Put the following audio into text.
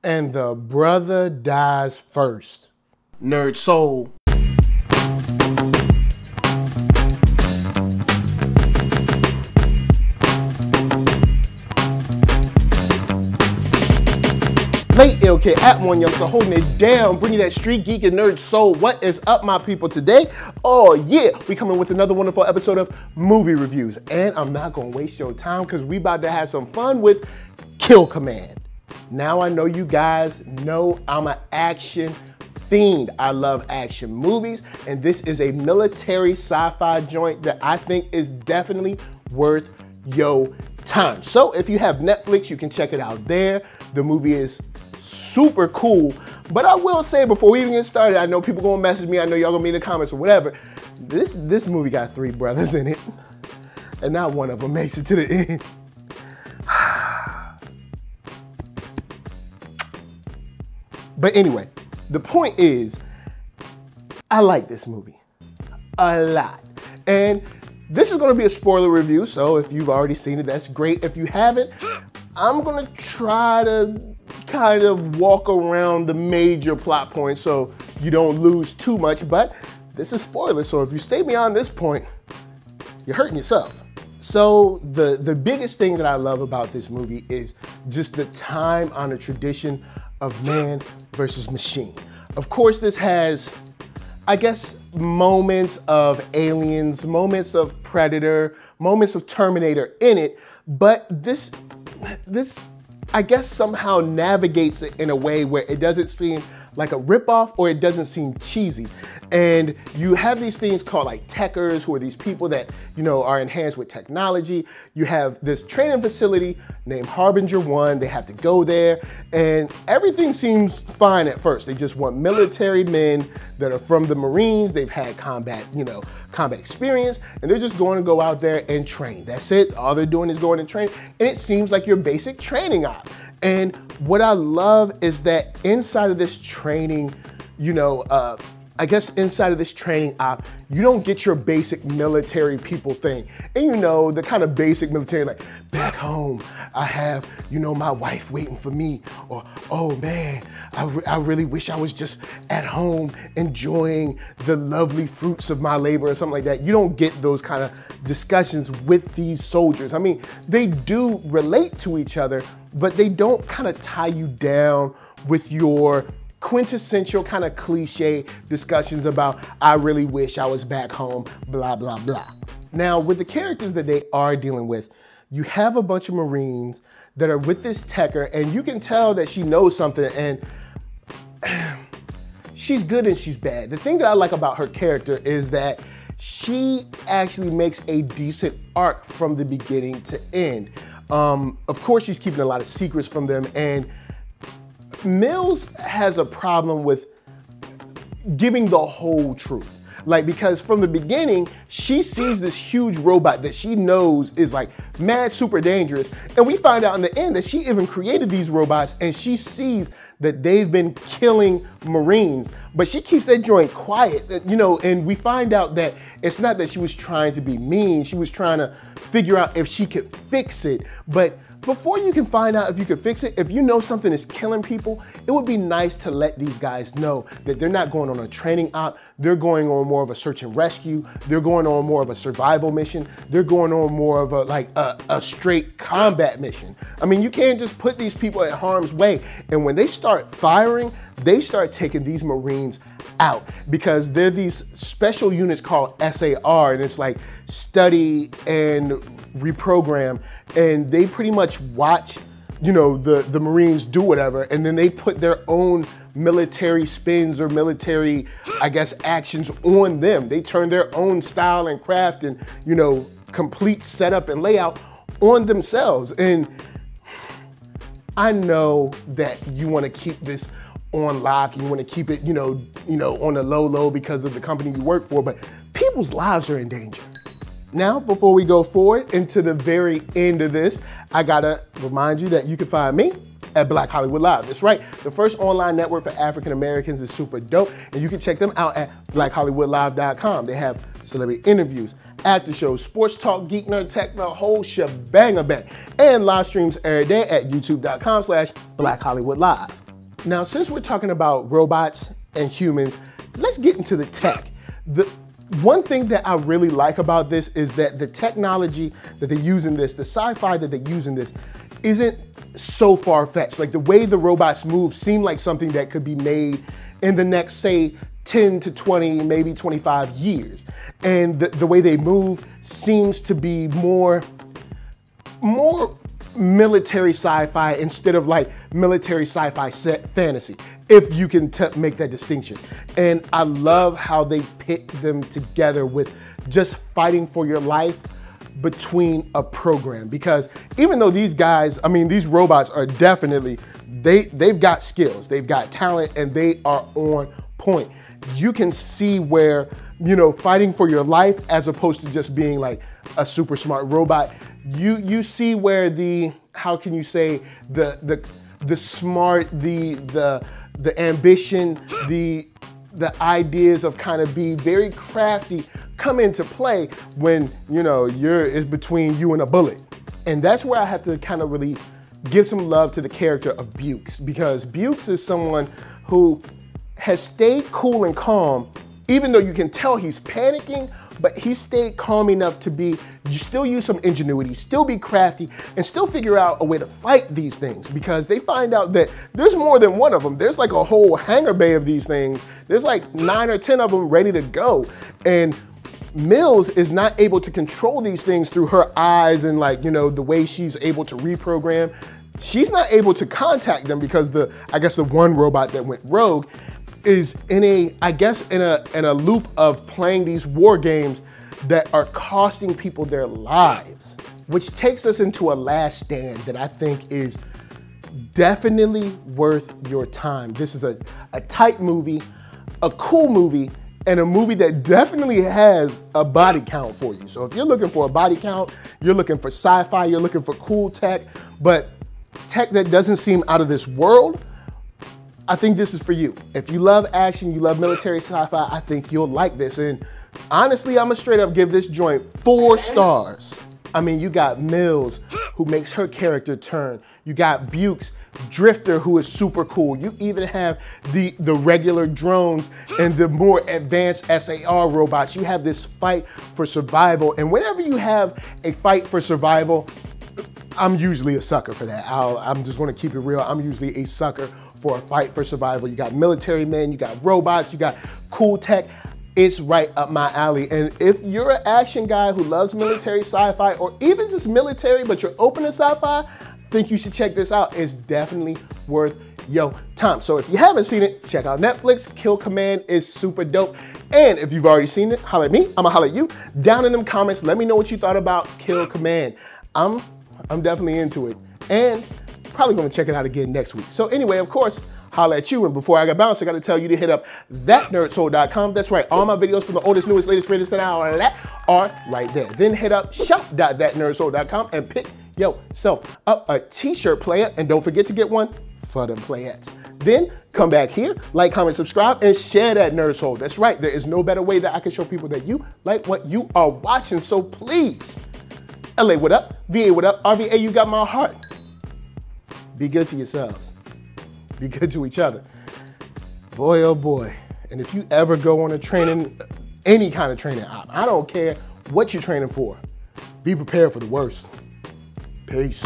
And the brother dies first. NERDSoul. Late ill kid at OneYoungsta, holding it down, bringing that StreetGeek and NERDSoul. What is up, my people? Today, oh yeah, we coming with another wonderful episode of movie reviews. And I'm not gonna waste your time because we about to have some fun with Kill Command. Now I know you guys know I'm an action fiend. I love action movies, and this is a military sci-fi joint that I think is definitely worth your time. So if you have Netflix, you can check it out there. The movie is super cool, but I will say before we even get started, I know people gonna message me, I know y'all gonna be in the comments or whatever. This movie got 3 brothers in it, and not one of them makes it to the end. But anyway, the point is, I like this movie a lot. And this is gonna be a spoiler review, so if you've already seen it, that's great. If you haven't, I'm gonna try to kind of walk around the major plot points so you don't lose too much, but this is spoiler, so if you stay beyond this point, you're hurting yourself. So the biggest thing that I love about this movie is just the time-honored tradition of man versus machine. Of course, this has, I guess, moments of Aliens, moments of Predator, moments of Terminator in it, but this I guess somehow navigates it in a way where it doesn't seem like a ripoff or it doesn't seem cheesy. And you have these things called like techers, who are these people that, you know, are enhanced with technology. You have this training facility named Harbinger 1. They have to go there and everything seems fine at first. They just want military men that are from the Marines. They've had combat experience, and they're just going to go out there and train. That's it. All they're doing is going to train. And it seems like your basic training op. And what I love is that inside of this training, you know, I guess inside of this training op, you don't get your basic military people thing. And you know, the kind of basic military, like back home, I have, you know, my wife waiting for me, or, oh man, I really wish I was just at home enjoying the lovely fruits of my labor or something like that. You don't get those kind of discussions with these soldiers. I mean, they do relate to each other, but they don't kind of tie you down with your quintessential kind of cliche discussions about, I really wish I was back home, blah, blah, blah. Now, with the characters that they are dealing with, you have a bunch of Marines that are with this techer, and you can tell that she knows something, and she's good and she's bad. The thing that I like about her character is that she actually makes a decent arc from the beginning to end. Of course, she's keeping a lot of secrets from them, and Mills has a problem with giving the whole truth. Like, because from the beginning, she sees this huge robot that she knows is like mad super dangerous. And we find out in the end that she even created these robots, and she sees that they've been killing Marines, but she keeps that joint quiet, you know, and we find out that it's not that she was trying to be mean, she was trying to figure out if she could fix it. But before you can find out if you could fix it, if you know something is killing people, it would be nice to let these guys know that they're not going on a training op, they're going on more of a search and rescue, they're going on more of a survival mission, they're going on more of a straight combat mission. I mean, you can't just put these people at harm's way. And when they start firing, they start taking these Marines out, because they're these special units called SAR, and it's like study and reprogram, and they pretty much watch, you know, the Marines do whatever, and then they put their own military spins or military, I guess, actions on them. They turn their own style and craft and, you know, complete setup and layout on themselves. And I know that you want to keep this on lock, and you want to keep it, you know, on the low because of the company you work for, but people's lives are in danger. Now, before we go forward into the very end of this, I gotta remind you that you can find me at Black Hollywood Live. That's right, the first online network for African Americans is super dope, and you can check them out at blackhollywoodlive.com. They have celebrity interviews, after shows, sports talk, geek, nerd, tech, the whole shebang, and live streams every day at youtube.com/Black Hollywood Live. Now, since we're talking about robots and humans, let's get into the tech. The one thing that I really like about this is that the technology that they use in this, the sci-fi that they use in this, isn't so far-fetched. Like the way the robots move seem like something that could be made in the next, say, 10 to 20, maybe 25 years. And the way they move seems to be more military sci-fi instead of like military sci-fi fantasy, if you can make that distinction. And I love how they pit them together with just fighting for your life between a program. Because even though these guys, I mean, these robots are definitely, they've got skills, they've got talent, and they are on point. You can see where, you know, fighting for your life as opposed to just being like a super smart robot, you see where the, how can you say, the smart, the ambition, the ideas of kind of be very crafty come into play when, you know, it's between you and a bullet. And that's where I have to kind of really give some love to the character of Bukes, because Bukes is someone who has stayed cool and calm, even though you can tell he's panicking, but he stayed calm enough to be, you still use some ingenuity, still be crafty, and still figure out a way to fight these things, because they find out that there's more than one of them. There's like a whole hangar bay of these things. There's like 9 or 10 of them ready to go. And Mills is not able to control these things through her eyes and, like, you know, the way she's able to reprogram. She's not able to contact them because I guess the one robot that went rogue is in a loop of playing these war games that are costing people their lives, which takes us into a last stand that I think is definitely worth your time. This is a tight movie, a cool movie, and a movie that definitely has a body count for you. So if you're looking for a body count, you're looking for sci-fi, you're looking for cool tech, but tech that doesn't seem out of this world, I think this is for you. If you love action, you love military sci-fi, I think you'll like this. And honestly, I'm gonna straight up give this joint 4 stars. I mean, you got Mills, who makes her character turn. You got Bukes, Drifter, who is super cool. You even have the regular drones and the more advanced SAR robots. You have this fight for survival. And whenever you have a fight for survival, I'm usually a sucker for that. I'm just gonna keep it real. I'm usually a sucker for a fight for survival. You got military men, you got robots, you got cool tech. It's right up my alley. And if you're an action guy who loves military sci-fi, or even just military, but you're open to sci-fi, I think you should check this out. It's definitely worth your time. So if you haven't seen it, check out Netflix. Kill Command is super dope. And if you've already seen it, holler at me, I'ma holler at you. Down in them comments, let me know what you thought about Kill Command. I'm definitely into it. And probably gonna check it out again next week. So anyway, of course, holla at you. And before I got bounced, I gotta tell you to hit up ThatNERDSoul.com. That's right, all my videos from the oldest, newest, latest, greatest, and all of that are right there. Then hit up shop.ThatNERDSoul.com and pick yourself up a t-shirt player. And don't forget to get one for them playettes. Then come back here, like, comment, subscribe, and share that NERDSoul. That's right, there is no better way that I can show people that you like what you are watching. So please, LA, what up? VA, what up? RVA, you got my heart. Be good to yourselves. Be good to each other. Boy, oh boy. And if you ever go on a training, any kind of training, I don't care what you're training for, be prepared for the worst. Peace.